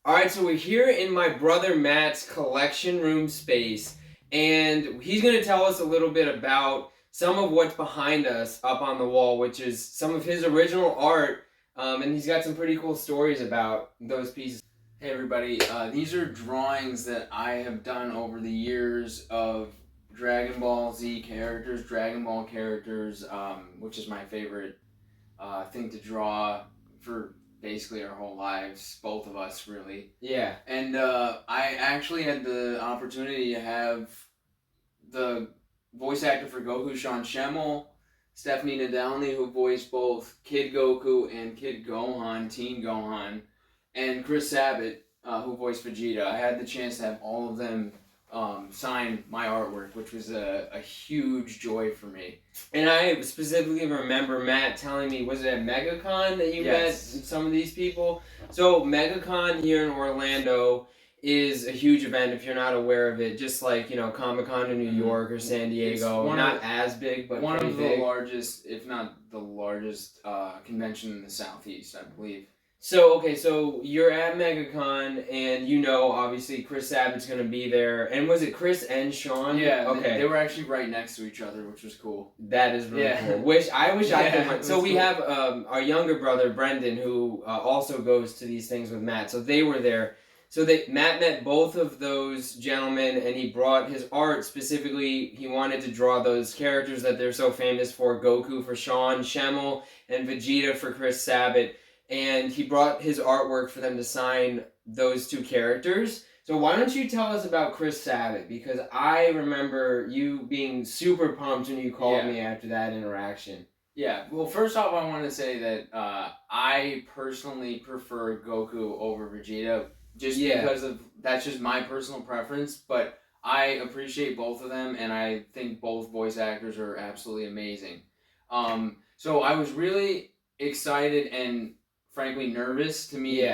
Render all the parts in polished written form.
Alright, so we're here in my brother Matt's collection room space, and he's going to tell us a little bit about some of what's behind us up on the wall, which is some of his original art, and he's got some pretty cool stories about those pieces. Hey everybody, these are drawings that I have done over the years of Dragon Ball Z characters, Dragon Ball characters, which is my favorite thing to draw for basically our whole lives, both of us really. Yeah. And I actually had the opportunity to have the voice actor for Goku, Sean Schemmel, Stephanie Nadalny, who voiced both Kid Goku and Kid Gohan, Teen Gohan, and Chris Sabat, who voiced Vegeta. I had the chance to have all of them sign my artwork, which was a huge joy for me. And I specifically remember Matt telling me, was it at MegaCon that you met some of these people? So MegaCon here in Orlando is a huge event if you're not aware of it, just like, Comic-Con in New York or San Diego. Not as big, but one of the big. largest, if not the largest, convention in the Southeast, I believe. So you're at MegaCon, and obviously Chris Sabat's going to be there. And was it Chris and Sean? Yeah, okay. They were actually right next to each other, which was cool. That is really cool. I wish I could. So we have our younger brother, Brendan, who also goes to these things with Matt. So they were there. So Matt met both of those gentlemen, and he brought his art. Specifically, he wanted to draw those characters that they're so famous for, Goku for Sean Schemmel and Vegeta for Chris Sabat. And he brought his artwork for them to sign those two characters. So why don't you tell us about Chris Sabat? Because I remember you being super pumped when you called me after that interaction. Yeah, well, first off, I want to say that I personally prefer Goku over Vegeta, just because of that's just my personal preference. But I appreciate both of them, and I think both voice actors are absolutely amazing. So I was really excited and frankly nervous to meet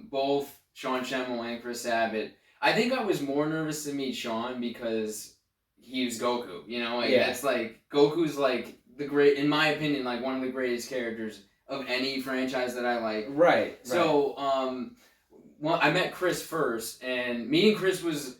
both Sean Schemmel and Chris Sabat. I think I was more nervous to meet Sean because he was Goku. That's like Goku's like the great, in my opinion, like one of the greatest characters of any franchise that I like. Right. So well, I met Chris first, and meeting Chris was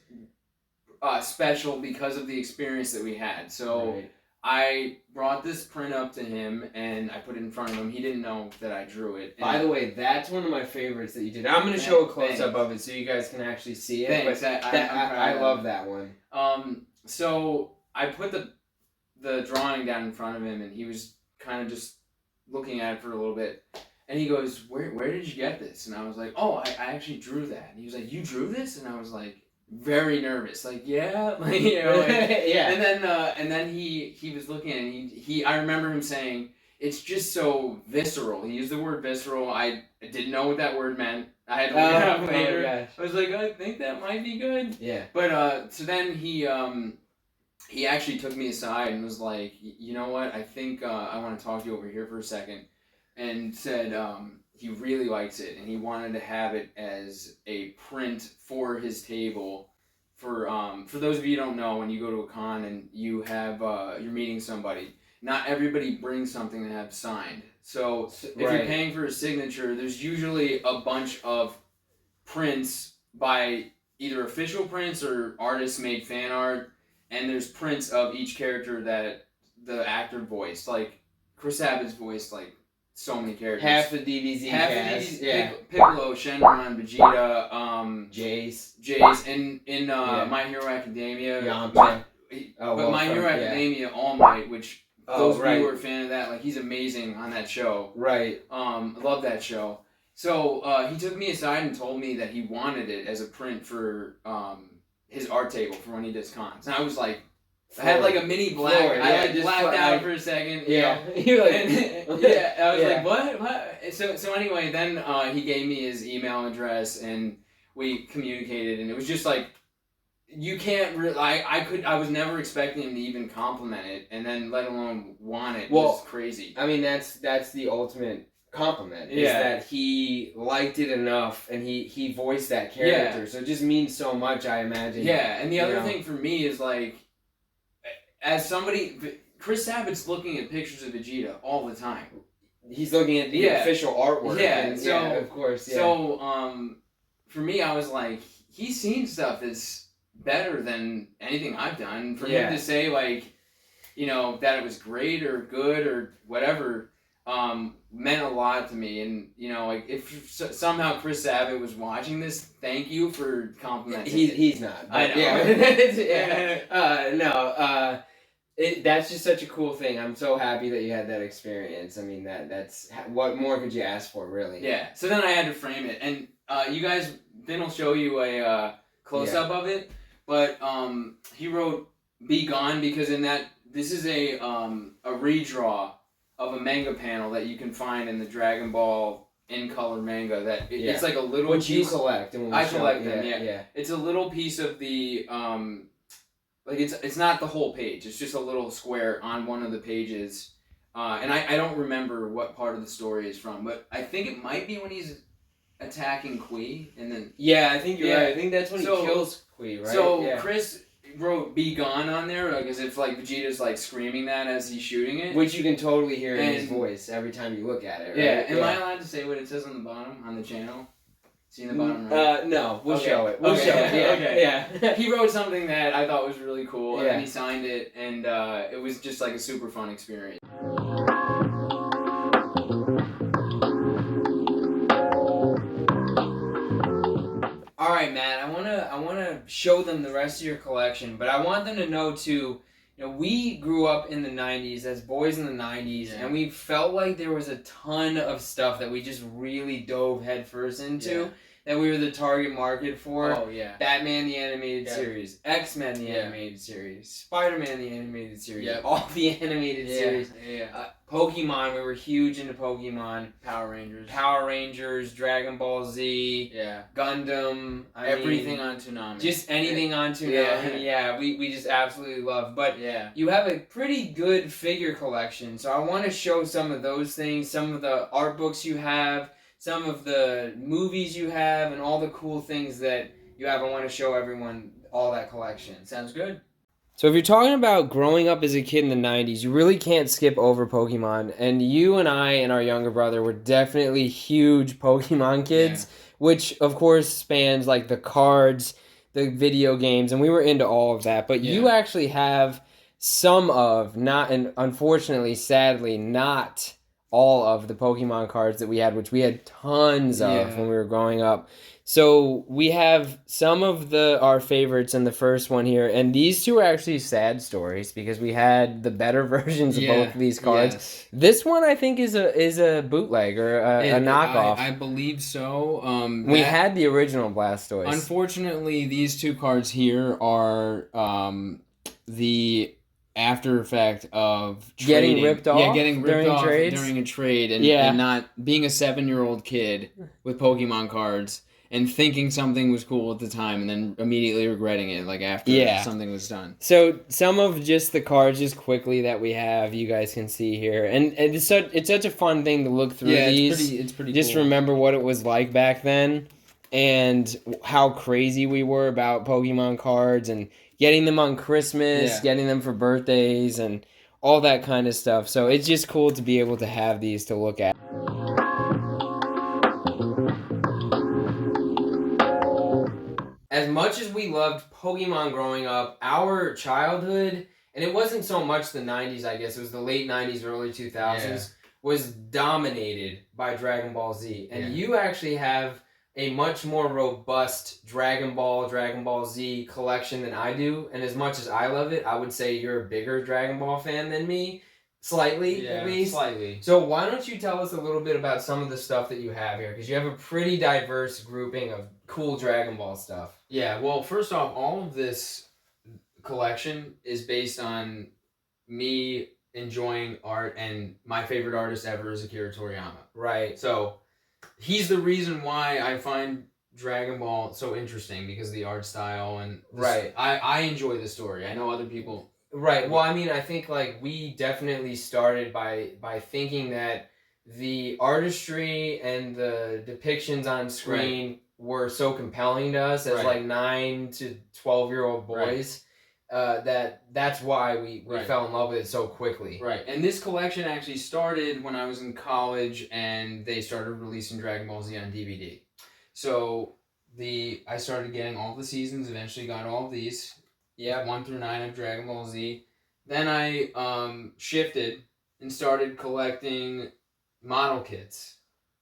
special because of the experience that we had. So. Right. I brought this print up to him, and I put it in front of him. He didn't know that I drew it. By the way, that's one of my favorites that you did. I'm going to show a close-up of it so you guys can actually see it. Thanks. I love that one. So I put the drawing down in front of him, and he was kind of just looking at it for a little bit. And he goes, where did you get this? And I was like, oh, I actually drew that. And he was like, you drew this? And I was like, very nervous, yeah. And then he was looking at it, and I remember him saying, it's just so visceral. He used the word visceral. I didn't know what that word meant. I had to look it up later. Gosh. I was like, I think that might be good. Yeah. But so then he actually took me aside and was like, you know what? I think I want to talk to you over here for a second, and said he really likes it, and he wanted to have it as a print for his table. For those of you who don't know, when you go to a con and you have you're meeting somebody, not everybody brings something to have signed. So if you're paying for a signature, there's usually a bunch of prints by either official prints or artists made fan art, and there's prints of each character that the actor voiced. Like Chris Sabat's voiced like so many characters. Half the DBZ cast. Piccolo, Shenron, Vegeta, Jace, and in My Hero Academia. Yamcha. My Hero Academia, All Might, which those of you who are a fan of that, like he's amazing on that show. Right. I love that show. So he took me aside and told me that he wanted it as a print for his art table for when he does cons. And I was like, I had like a mini black. I blacked out for a second. Yeah. You're like, I was like, what? So anyway, then he gave me his email address, and we communicated, and it was just like, you can't really. I was never expecting him to even compliment it, and then let alone want it. Was crazy. I mean, that's the ultimate compliment. Is that he liked it enough, and he voiced that character. Yeah. So it just means so much, I imagine. Yeah, and the other thing for me is like, as somebody, Chris Sabat's looking at pictures of Vegeta all the time. He's looking at the official artwork. Yeah, of course. Yeah. So for me, I was like, he's seen stuff that's better than anything I've done. For him to say, like, you know, that it was great or good or whatever, meant a lot to me. And, you know, like, if somehow Chris Sabat was watching this, thank you for complimenting He's not. I know. That's just such a cool thing. I'm so happy that you had that experience. I mean, that's what more could you ask for, really? Yeah. So then I had to frame it, and you guys, Ben will show you a close up of it. But he wrote "Be Gone" because in that this is a redraw of a manga panel that you can find in the Dragon Ball in color manga. That it's like a little which piece. You collect. And I collect them. Yeah. It's a little piece of the like it's not the whole page. It's just a little square on one of the pages. And I don't remember what part of the story is from, but I think it might be when he's attacking Kui, and then I think you're right. I think that's when he kills Kui, right? So Chris wrote "Be Gone" on there, like as if like Vegeta's like screaming that as he's shooting it, which you can totally hear in his voice every time you look at it. Right? Yeah. Am I allowed to say what it says on the bottom on the channel? See in the bottom right? No, we'll show it. We'll show it. Yeah. He wrote something that I thought was really cool, and then he signed it, and it was just like a super fun experience. All right, Matt. I wanna show them the rest of your collection, but I want them to know too. You know, we grew up in the 90s as boys in the 90s, and we felt like there was a ton of stuff that we just really dove headfirst into, that we were the target market for. Oh, yeah. Batman the Animated Series, X-Men the Animated Series, Spider-Man the Animated Series, all the animated series. Pokemon, we were huge into Pokemon. Power Rangers, Dragon Ball Z, Gundam, everything on Toonami. Just anything on Toonami. We just absolutely love. But you have a pretty good figure collection, so I want to show some of those things, some of the art books you have, some of the movies you have, and all the cool things that you have. I want to show everyone all that collection. Sounds good. So if you're talking about growing up as a kid in the 90s, you really can't skip over Pokemon. And you and I and our younger brother were definitely huge Pokemon kids, which of course spans like the cards, the video games, and we were into all of that. But you actually have some of, not, and unfortunately, sadly, not all of the Pokemon cards that we had, which we had tons of when we were growing up. So we have some of our favorites in the first one here, and these two are actually sad stories because we had the better versions of both of these cards. This one I think is a bootleg or a knockoff. I believe so. We had the original Blastoise. Unfortunately, these two cards here are the after effect of getting ripped off. Getting ripped off during a trade, and not being a 7-year-old kid with Pokemon cards. And thinking something was cool at the time, and then immediately regretting it, like after something was done. So some of just the cards, just quickly that we have, you guys can see here, and it's such a fun thing to look through these. It's pretty. Just cool. Remember what it was like back then, and how crazy we were about Pokemon cards, and getting them on Christmas, getting them for birthdays, and all that kind of stuff. So it's just cool to be able to have these to look at. As much as we loved Pokemon growing up, our childhood, and it wasn't so much the 90s, I guess, it was the late 90s, early 2000s, was dominated by Dragon Ball Z. And you actually have a much more robust Dragon Ball Z collection than I do. And as much as I love it, I would say you're a bigger Dragon Ball fan than me. Slightly, at least. Slightly. So why don't you tell us a little bit about some of the stuff that you have here? Because you have a pretty diverse grouping of cool Dragon Ball stuff. Yeah, well, first off, all of this collection is based on me enjoying art, and my favorite artist ever is Akira Toriyama. Right. So he's the reason why I find Dragon Ball so interesting, because of the art style. And I enjoy the story. I know other people... Right. Well, I mean, I think like we definitely started by thinking that the artistry and the depictions on screen were so compelling to us as like 9 to 12-year-old boys that's why we fell in love with it so quickly. Right. And this collection actually started when I was in college, and they started releasing Dragon Ball Z on DVD. So I started getting all the seasons. Eventually, got all of these. Yeah, 1 through 9 of Dragon Ball Z. Then I shifted and started collecting model kits,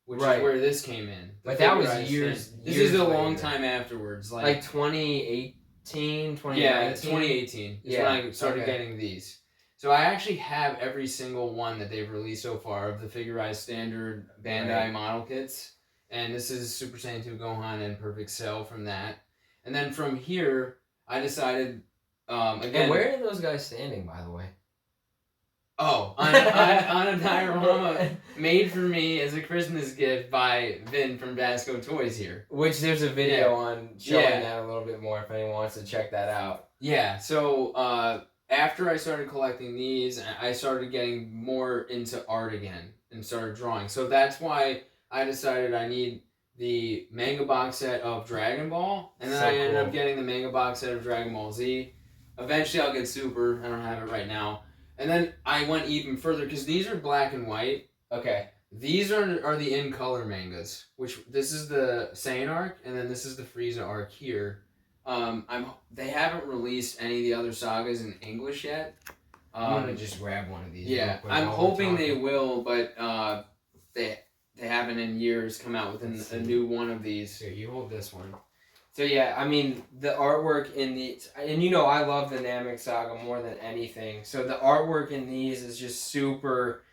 which is where this came in. But that was years. This is a long time afterwards, like 2018, 2019? Yeah, 2018 is when I started getting these. So I actually have every single one that they've released so far of the Figurized Standard Bandai model kits. And this is Super Saiyan 2 Gohan and Perfect Cell from that. And then from here, I decided, again... And where are those guys standing, by the way? Oh, on a diorama made for me as a Christmas gift by Vin from VASCO Toys here. Which there's a video on showing that a little bit more if anyone wants to check that out. Yeah, so after I started collecting these, I started getting more into art again and started drawing. So that's why I decided I need the manga box set of Dragon Ball, and then I ended up getting the manga box set of Dragon Ball Z. Eventually I'll get Super, I don't have it right now. And then I went even further, because these are black and white. Okay. These are the in-color mangas, which this is the Saiyan arc, and then this is the Frieza arc here. They haven't released any of the other sagas in English yet. I'm going to just grab one of these. Yeah, I'm hoping they will, but they haven't in years come out with a new one of these. Here, you hold this one. So yeah, I mean, the artwork in and you know I love the Namek Saga more than anything. So the artwork in these is just super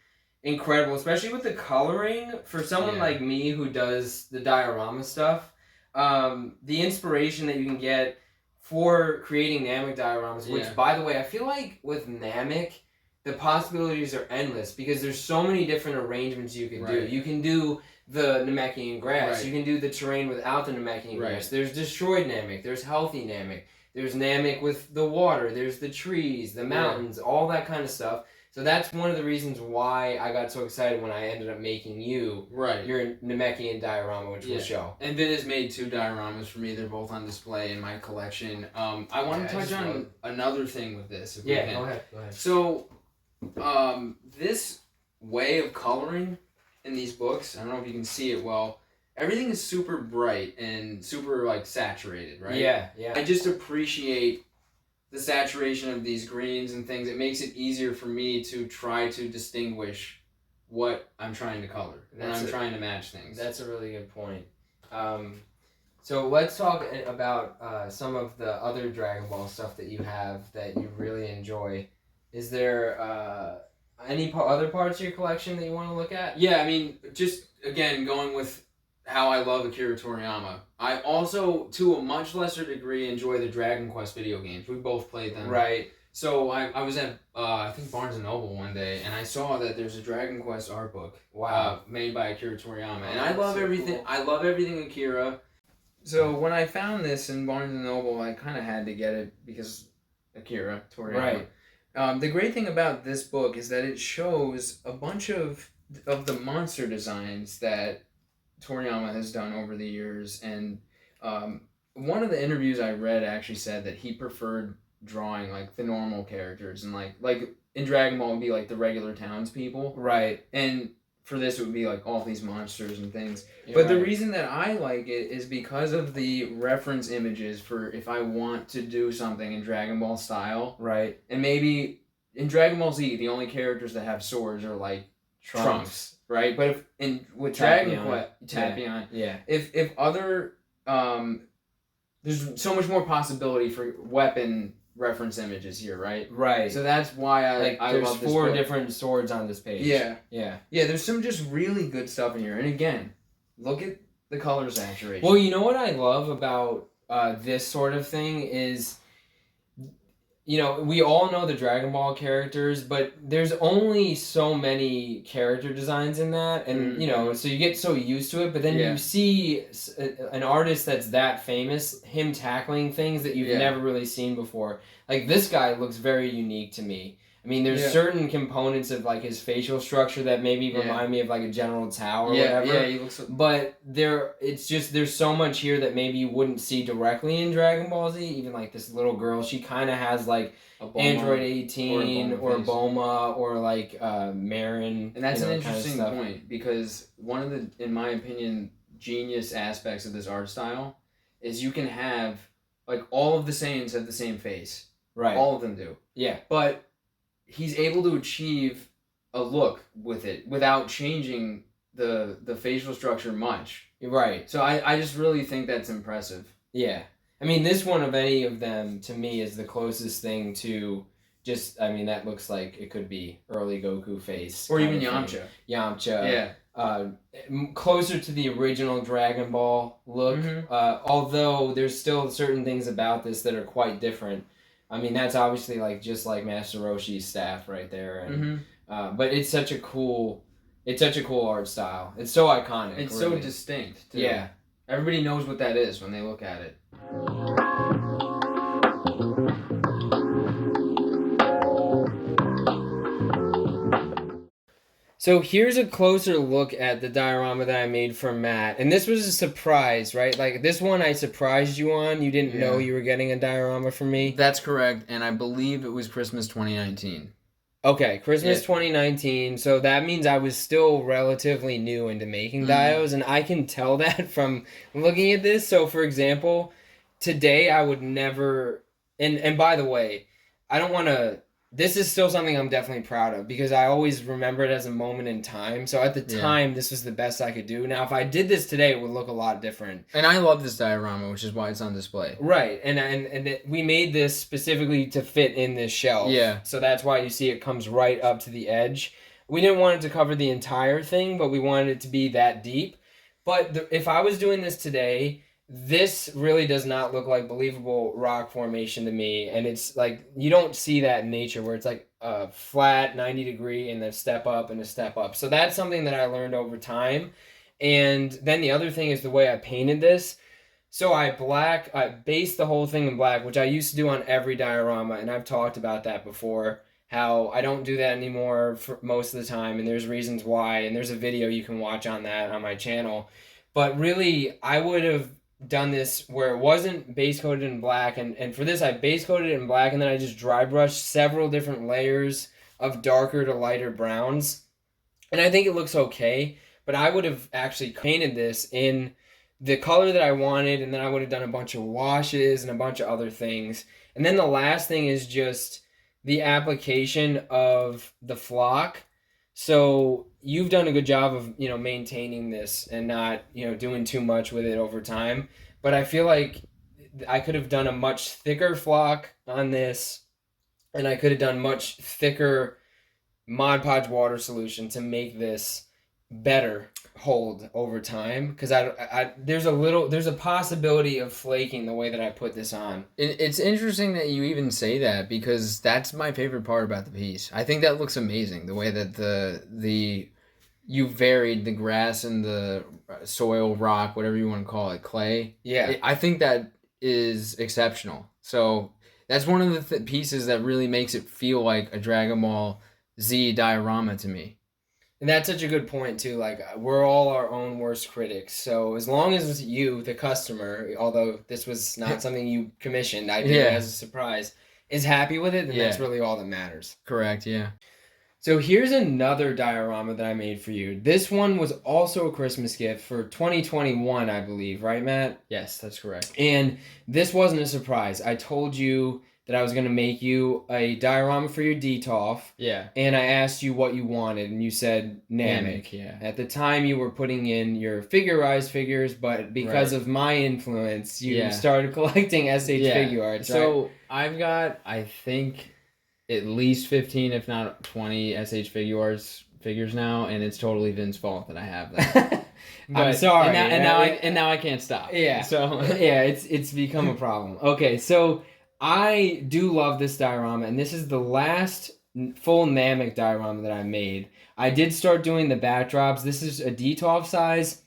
incredible, especially with the coloring. For someone like me who does the diorama stuff, the inspiration that you can get for creating Namek dioramas, which by the way, I feel like with Namek, the possibilities are endless because there's so many different arrangements you can do. You can do the Namekian grass. You can do the terrain without the Namekian grass. There's destroyed Namek. There's healthy Namek. There's Namek with the water. There's the trees, the mountains, all that kind of stuff. So that's one of the reasons why I got so excited when I ended up making you your Namekian diorama, which we'll show. And Vin has made 2 dioramas for me. They're both on display in my collection. I want to touch on another thing with this. If we can. Go ahead. So, this way of coloring in these books, I don't know if you can see it well, everything is super bright and super, like, saturated, right? Yeah. I just appreciate the saturation of these greens and things. It makes it easier for me to try to distinguish what I'm trying to color when I'm trying to match things. That's a really good point. So let's talk about some of the other Dragon Ball stuff that you have that you really enjoy. Is there any other parts of your collection that you want to look at? Yeah, I mean, just, again, going with how I love Akira Toriyama. I also, to a much lesser degree, enjoy the Dragon Quest video games. We both played them. Right. So I was at, I think, Barnes & Noble one day, and I saw that there's a Dragon Quest art book made by Akira Toriyama. And I love everything. Cool. I love everything Akira. So when I found this in Barnes & Noble, I kind of had to get it because Akira Toriyama. Right. The great thing about this book is that it shows a bunch of the monster designs that Toriyama has done over the years, and one of the interviews I read actually said that he preferred drawing like the normal characters, and like in Dragon Ball would be like the regular townspeople, right? And for this it would be like all these monsters and things. But the reason that I like it is because of the reference images for if I want to do something in Dragon Ball style, right? And maybe in Dragon Ball Z the only characters that have swords are like Trunks. Right, but with Dragon Quest, Tapion, if other, there's so much more possibility for weapon reference images here, right? Right. So that's why I there's love this 4 book. different swords on this page. Yeah. There's some just really good stuff in here, and again, look at the color saturation. Well, you know what I love about this sort of thing is, you know, we all know the Dragon Ball characters, but there's only so many character designs in that, and you know, so you get so used to it, but then you see an artist that's that famous, him tackling things that you've never really seen before. Like, this guy looks very unique to me. I mean, there's certain components of like his facial structure that maybe remind me of like a General Tao or whatever. Yeah, he looks. But it's just there's so much here that maybe you wouldn't see directly in Dragon Ball Z. Even like this little girl, she kind of has like Android 18 or Bulma or like Marin. And that's an interesting point, because one of the, in my opinion, genius aspects of this art style is you can have, like, all of the Saiyans have the same face. Right. All of them do. Yeah. But he's able to achieve a look with it without changing the facial structure much. Right. So I just really think that's impressive. Yeah. I mean, this one of any of them, to me, is the closest thing to just, I mean, that looks like it could be early Goku face. Or even Yamcha. Yamcha. Yeah. Closer to the original Dragon Ball look. Mm-hmm. Although there's still certain things about this that are quite different. I mean, that's obviously like just like Master Roshi's staff right there. And, but it's such a cool art style. It's so iconic. It's really. so distinct, too. Yeah. Everybody knows what that is when they look at it. So here's a closer look at the diorama that I made for Matt. And this was a surprise, right? Like, this one I surprised you on. You didn't know you were getting a diorama from me. That's correct, and I believe it was Christmas 2019. Okay, Christmas 2019. So that means I was still relatively new into making dios, and I can tell that from looking at this. So, for example, today I would never... And by the way, I don't want to... This is still something I'm definitely proud of because I always remember it as a moment in time. So at the time, this was the best I could do. Now, if I did this today, it would look a lot different. And I love this diorama, which is why it's on display. Right. And we made this specifically to fit in this shelf. Yeah. So that's why you see it comes right up to the edge. We didn't want it to cover the entire thing, but we wanted it to be that deep. But if I was doing this today... This really does not look like believable rock formation to me, and it's like you don't see that in nature where it's like a flat 90 degree and then a step up and a step up. So that's something that I learned over time. And then the other thing is the way I painted this. So I based the whole thing in black, which I used to do on every diorama, and I've talked about that before, how I don't do that anymore for most of the time, and there's reasons why, and there's a video you can watch on that on my channel. But really, I would have done this where it wasn't base coated in black, and for this I base coated it in black, and then I just dry brushed several different layers of darker to lighter browns, and I think it looks okay. But I would have actually painted this in the color that I wanted, and then I would have done a bunch of washes and a bunch of other things. And then the last thing is just the application of the flock. So you've done a good job of, maintaining this and not, doing too much with it over time. But I feel like I could have done a much thicker flock on this, and I could have done much thicker Mod Podge water solution to make this better hold over time, because there's a possibility of flaking the way that I put this on. It's interesting that you even say that, because that's my favorite part about the piece. I think that looks amazing, the way that you varied the grass and the soil, rock, whatever you want to call it, clay. Yeah, I think that is exceptional. So that's one of the pieces that really makes it feel like a Dragon Ball Z diorama to me. And that's such a good point, too. Like, we're all our own worst critics. So as long as you, the customer, although this was not something you commissioned, I did it as a surprise, is happy with it, then that's really all that matters. Correct, yeah. So here's another diorama that I made for you. This one was also a Christmas gift for 2021, I believe. Right, Matt? Yes, that's correct. And this wasn't a surprise. I told you that I was going to make you a diorama for your DTOF. Yeah. And I asked you what you wanted, and you said Namek. Yeah. At the time, you were putting in your figurized figures, but because of my influence, you started collecting SH figure arts. So I've got, I think, at least 15, if not 20 SH figures now, and it's totally Vin's fault that I have that. I'm sorry. And now I can't stop. Yeah. So it's become a problem. Okay, so I do love this diorama, and this is the last full Namek diorama that I made. I did start doing the backdrops. This is a D12 size.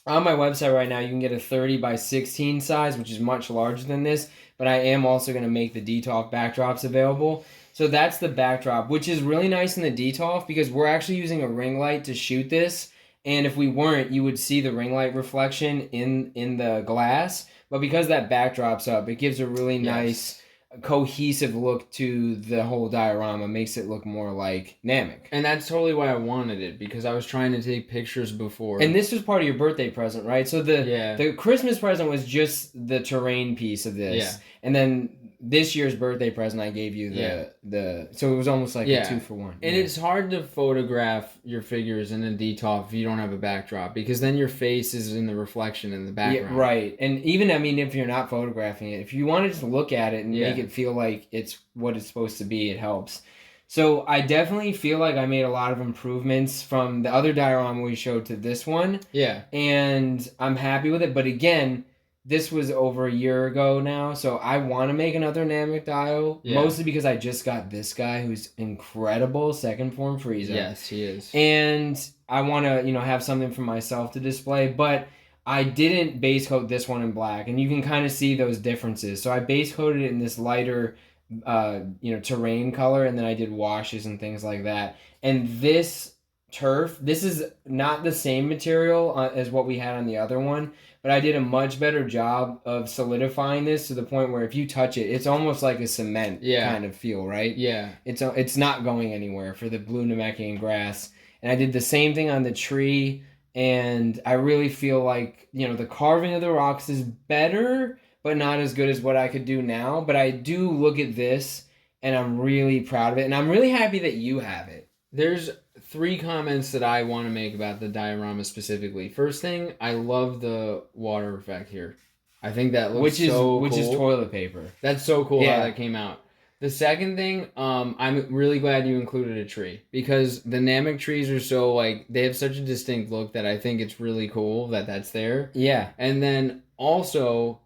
On my website right now, you can get a 30 by 16 size, which is much larger than this, but I am also going to make the D12 backdrops available. So that's the backdrop, which is really nice in the D12 because we're actually using a ring light to shoot this, and if we weren't, you would see the ring light reflection in the glass. But because that backdrop's up, it gives a really nice cohesive look to the whole diorama, makes it look more like Namek. And that's totally why I wanted it, because I was trying to take pictures before. And this was part of your birthday present, right? So the Christmas present was just the terrain piece of this. Yeah. And then this year's birthday present, I gave you the so it was almost like a 2-for-1. And it's hard to photograph your figures in a DTOF if you don't have a backdrop, because then your face is in the reflection in the background. Yeah, right. And even, I mean, if you're not photographing it, if you want to just look at it and make it feel like it's what it's supposed to be, it helps. So I definitely feel like I made a lot of improvements from the other diorama we showed to this one. Yeah. And I'm happy with it. But again, this was over a year ago now, so I want to make another Namek Dio, mostly because I just got this guy who's incredible, second form Frieza. Yes, he is. And I want to, have something for myself to display, but I didn't base coat this one in black, and you can kind of see those differences. So I base coated it in this lighter, terrain color, and then I did washes and things like that. And this turf, this is not the same material as what we had on the other one, but I did a much better job of solidifying this to the point where if you touch it, it's almost like a cement kind of feel, right? Yeah. It's not going anywhere for the blue Namekian grass. And I did the same thing on the tree, and I really feel like, the carving of the rocks is better, but not as good as what I could do now. But I do look at this, and I'm really proud of it, and I'm really happy that you have it. There's 3 comments that I want to make about the diorama specifically. First thing, I love the water effect here. I think that looks so cool. Which is toilet paper. That's so cool how that came out. The second thing, I'm really glad you included a tree, because the Namek trees are so, they have such a distinct look that I think it's really cool that that's there. Yeah. And then also,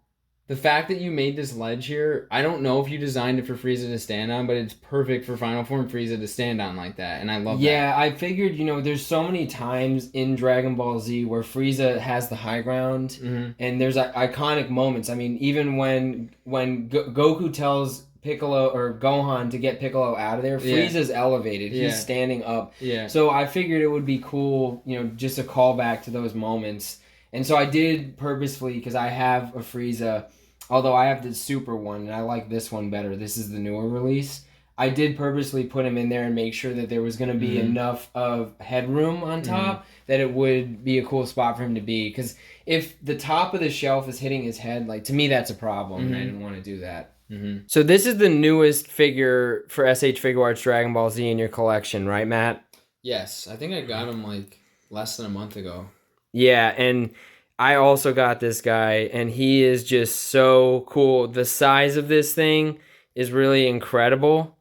the fact that you made this ledge here, I don't know if you designed it for Frieza to stand on, but it's perfect for Final Form Frieza to stand on like that, and I love that. Yeah, I figured, there's so many times in Dragon Ball Z where Frieza has the high ground, and there's iconic moments. I mean, even when Goku tells Piccolo or Gohan to get Piccolo out of there, Frieza's elevated. He's standing up. Yeah. So I figured it would be cool, just a callback to those moments. And so I did purposefully, because I have a Frieza, although I have the super one, and I like this one better. This is the newer release. I did purposely put him in there and make sure that there was going to be enough of headroom on top that it would be a cool spot for him to be. Because if the top of the shelf is hitting his head, to me that's a problem, and I didn't want to do that. So this is the newest figure for SH Figure Arts Dragon Ball Z in your collection, right, Matt? Yes, I think I got him less than a month ago. Yeah, and I also got this guy, and he is just so cool. The size of this thing is really incredible,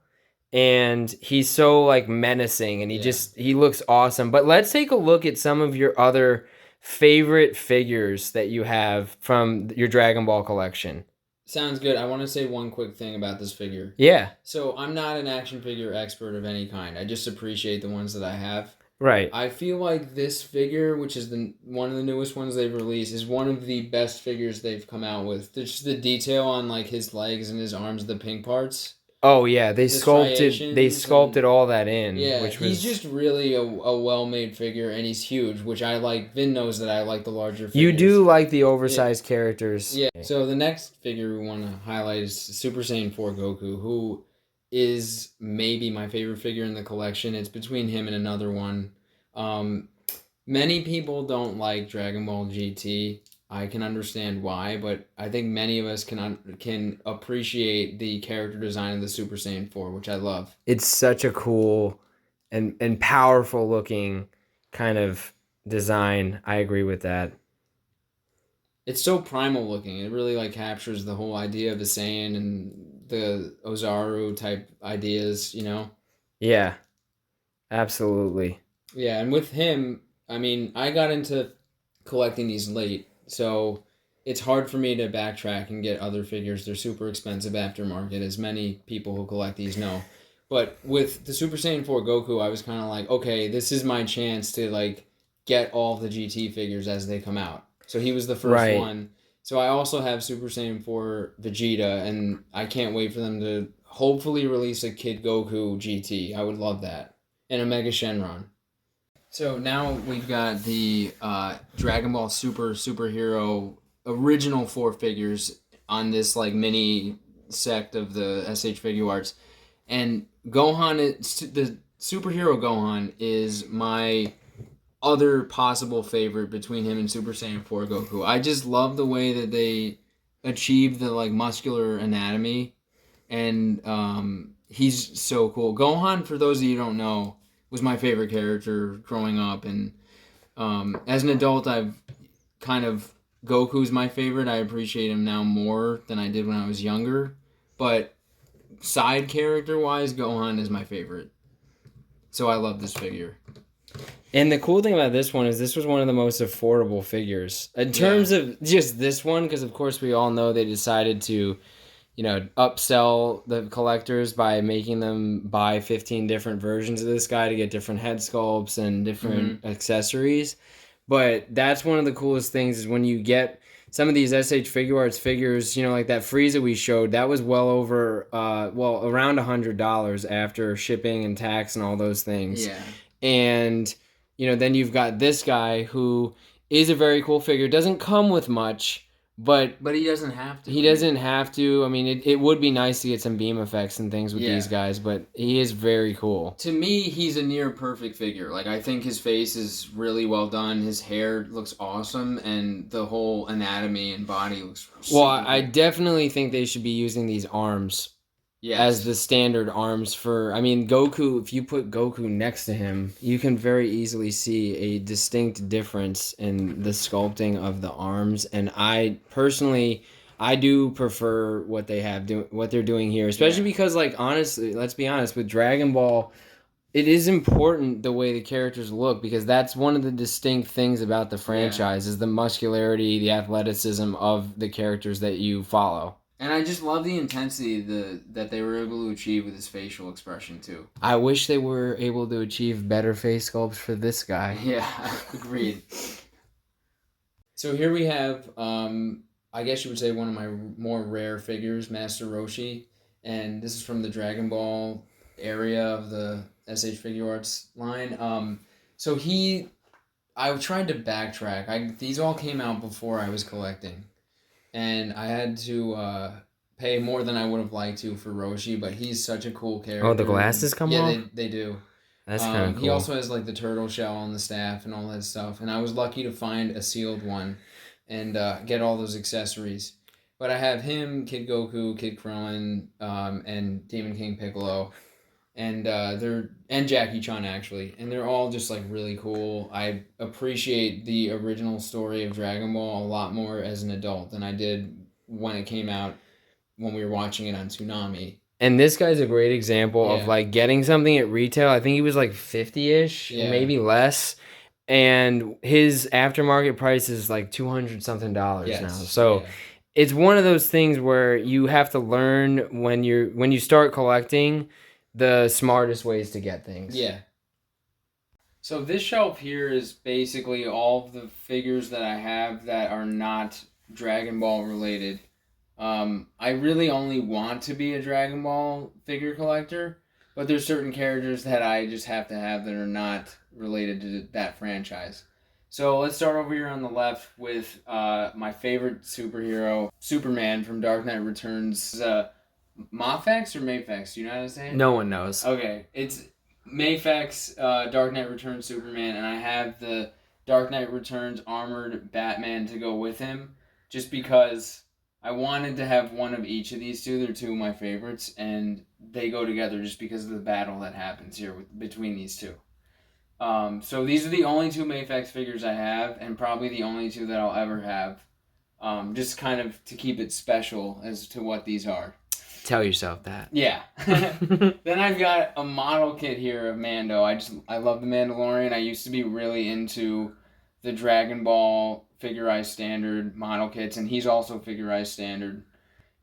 and he's so menacing, and he looks awesome. But let's take a look at some of your other favorite figures that you have from your Dragon Ball collection. Sounds good. I want to say one quick thing about this figure. Yeah. So I'm not an action figure expert of any kind. I just appreciate the ones that I have. Right. I feel like this figure, which is one of the newest ones they've released, is one of the best figures they've come out with. Just the detail on his legs and his arms, the pink parts. Oh yeah, they sculpted all that in. Yeah, he's just really a well-made figure, and he's huge, which I like. Vin knows that I like the larger figures. You do like the oversized characters. Yeah. So the next figure we want to highlight is Super Saiyan 4 Goku, who is maybe my favorite figure in the collection. It's between him and another one. Many people don't like Dragon Ball GT. I can understand why, but I think many of us can appreciate the character design of the Super Saiyan 4, which I love. It's such a cool and powerful looking kind of design. I agree with that. It's so primal looking. It really captures the whole idea of a Saiyan and the Ozaru type ideas, Yeah, absolutely. Yeah, and with him, I got into collecting these late. So it's hard for me to backtrack and get other figures. They're super expensive aftermarket, as many people who collect these know. But with the Super Saiyan 4 Goku, I was kind of okay, this is my chance to get all the GT figures as they come out. So he was the first one. So I also have Super Saiyan 4 Vegeta, and I can't wait for them to hopefully release a Kid Goku GT. I would love that. And a Mega Shenron. So now we've got the Dragon Ball Superhero original 4 figures on this mini sect of the SH Figure Arts, and Gohan, the superhero Gohan, is my other possible favorite between him and Super Saiyan 4 Goku. I just love the way that they achieve the like muscular anatomy, and he's so cool. Gohan, for those of you who don't know, was my favorite character growing up, and as an adult, I've kind of Goku's my favorite. I appreciate him now more than I did when I was younger, but side character wise, Gohan is my favorite. So I love this figure. And the cool thing about this one is this was one of the most affordable figures in terms of just this one, because of course we all know they decided to, upsell the collectors by making them buy 15 different versions of this guy to get different head sculpts and different accessories. But that's one of the coolest things is when you get some of these SH Figure Arts figures, like that Frieza we showed, that was well over, around $100 after shipping and tax and all those things. Yeah. And, then you've got this guy who is a very cool figure. Doesn't come with much, but he doesn't have to. He doesn't have to. I mean, it would be nice to get some beam effects and things with these guys, but he is very cool. To me, he's a near perfect figure. Like, I think his face is really well done. His hair looks awesome, and the whole anatomy and body looks Well, I definitely think they should be using these arms as the standard arms for... I mean, Goku, if you put Goku next to him, you can very easily see a distinct difference in the sculpting of the arms, and I do prefer what they're doing here, especially because, like, honestly, let's be honest, with Dragon Ball, it is important the way the characters look, because that's one of the distinct things about the franchise is the muscularity, the athleticism of the characters that you follow. And I just love the intensity that they were able to achieve with his facial expression, too. I wish they were able to achieve better face sculpts for this guy. Yeah, agreed. So here we have, I guess you would say, one of my more rare figures, Master Roshi. And this is from the Dragon Ball area of the SH Figure Arts line. I tried to backtrack. These all came out before I was collecting. And I had to pay more than I would have liked to for Roshi, but he's such a cool character. Oh, the glasses come off? Yeah, they do. That's kind of cool. He also has like the turtle shell on the staff and all that stuff. And I was lucky to find a sealed one and get all those accessories. But I have him, Kid Goku, Kid Krillin, and Demon King Piccolo. And Jackie Chan, actually, and they're all just like really cool. I appreciate the original story of Dragon Ball a lot more as an adult than I did when it came out when we were watching it on Toonami. And this guy's a great example of like getting something at retail. I think he was like 50-ish, maybe less, and his aftermarket price is like $200 something now. So it's one of those things where you have to learn when you start collecting the smartest ways to get things. Yeah. So this shelf here is basically all of the figures that I have that are not Dragon Ball related. I really only want to be a Dragon Ball figure collector, but there's certain characters that I just have to have that are not related to that franchise. So let's start over here on the left with my favorite superhero, Superman from Dark Knight Returns. Mafex or Mafex? Do you know how to say it? No one knows. Okay, it's Mafex, Dark Knight Returns Superman, and I have the Dark Knight Returns armored Batman to go with him, just because I wanted to have one of each of these two. They're two of my favorites, and they go together just because of the battle that happens here between these two. So these are the only two Mafex figures I have, and probably the only two that I'll ever have, just kind of to keep it special as to what these are. Tell yourself that. Yeah. Then I've got a model kit here of Mando. I love the Mandalorian. I used to be really into the Dragon Ball figurized standard model kits, and he's also figurized standard.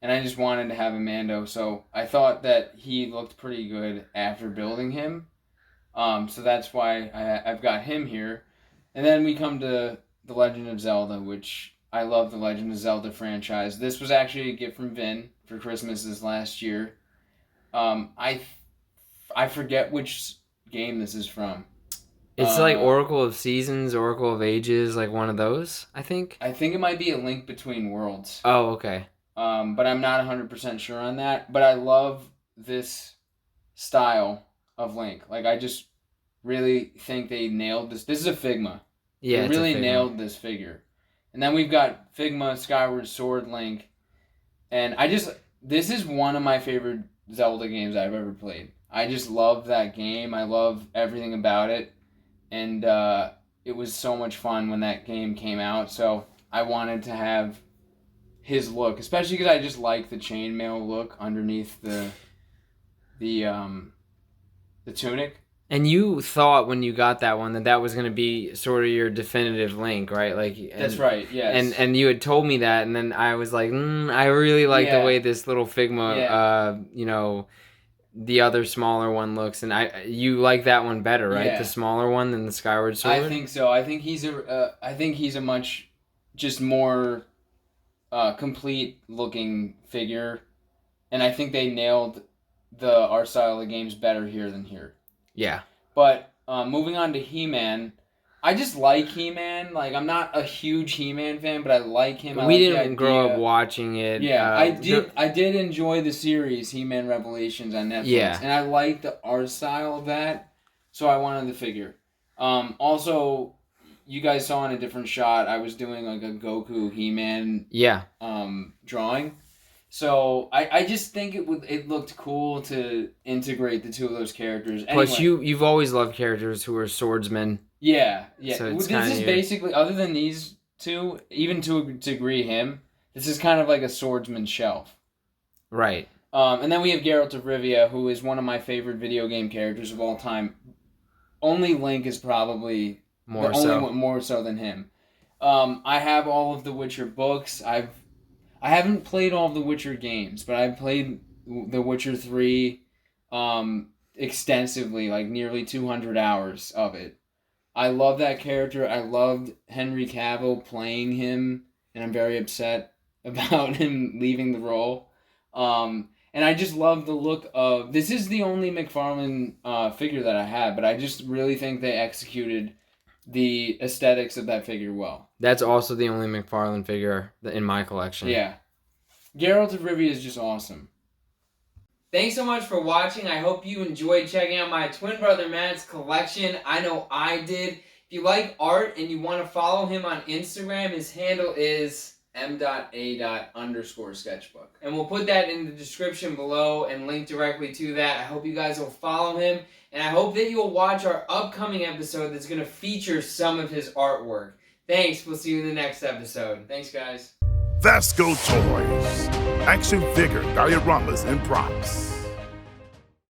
And I just wanted to have a Mando, so I thought that he looked pretty good after building him. So that's why I've got him here. And then we come to The Legend of Zelda, which I love the Legend of Zelda franchise. This was actually a gift from Vin for Christmas this last year. I forget which game this is from. It's like Oracle of Seasons, Oracle of Ages, like one of those, I think. I think it might be A Link Between Worlds. Oh, okay. but I'm not 100% sure on that. But I love this style of Link. Like, I just really think they nailed this. This is a Figma. Yeah, they it's really a Figma. nailed this figure. And then we've got Figma Skyward Sword Link. And this is one of my favorite Zelda games I've ever played. I just love that game. I love everything about it. And it was so much fun when that game came out. So I wanted to have his look, especially because I just like the chainmail look underneath the tunic. And you thought when you got that one that was going to be sort of your definitive Link, right? That's right. Yes. And you had told me that, and then I was like, I really like the way this little Figma, the other smaller one looks, and you like that one better, right? Yeah. The smaller one than the Skyward Sword. I think so. I think he's a much just more complete looking figure, and I think they nailed the art style of the games better here than here. Yeah. But moving on to He-Man, I just like He-Man. Like, I'm not a huge He-Man fan, but I like him. We didn't grow up watching it. Yeah, I did enjoy the series He-Man Revelations on Netflix. Yeah. And I like the art style of that, so I wanted the figure. Also, you guys saw in a different shot, I was doing like a Goku He-Man drawing. So I just think it looked cool to integrate the two of those characters. Anyway, plus, you've always loved characters who are swordsmen. Yeah. So this is basically, other than these two, even to a degree him, this is kind of like a swordsman shelf. Right. And then we have Geralt of Rivia, who is one of my favorite video game characters of all time. Only Link is probably more so than him. I have all of the Witcher books. I haven't played all of the Witcher games, but I've played The Witcher 3 extensively, like nearly 200 hours of it. I love that character. I loved Henry Cavill playing him, and I'm very upset about him leaving the role. And I just love the look of... This is the only McFarlane figure that I have, but I just really think they executed the aesthetics of that figure well. That's also the only McFarlane figure in my collection. Yeah. Geralt of Rivia is just awesome. Thanks so much for watching. I hope you enjoyed checking out my twin brother Matt's collection. I know I did. If you like art and you want to follow him on Instagram, his handle is m.a._sketchbook. And we'll put that in the description below and link directly to that. I hope you guys will follow him. And I hope that you'll watch our upcoming episode that's going to feature some of his artwork. Thanks. We'll see you in the next episode. Thanks, guys. VASCO Toys. Action figure, dioramas, and props.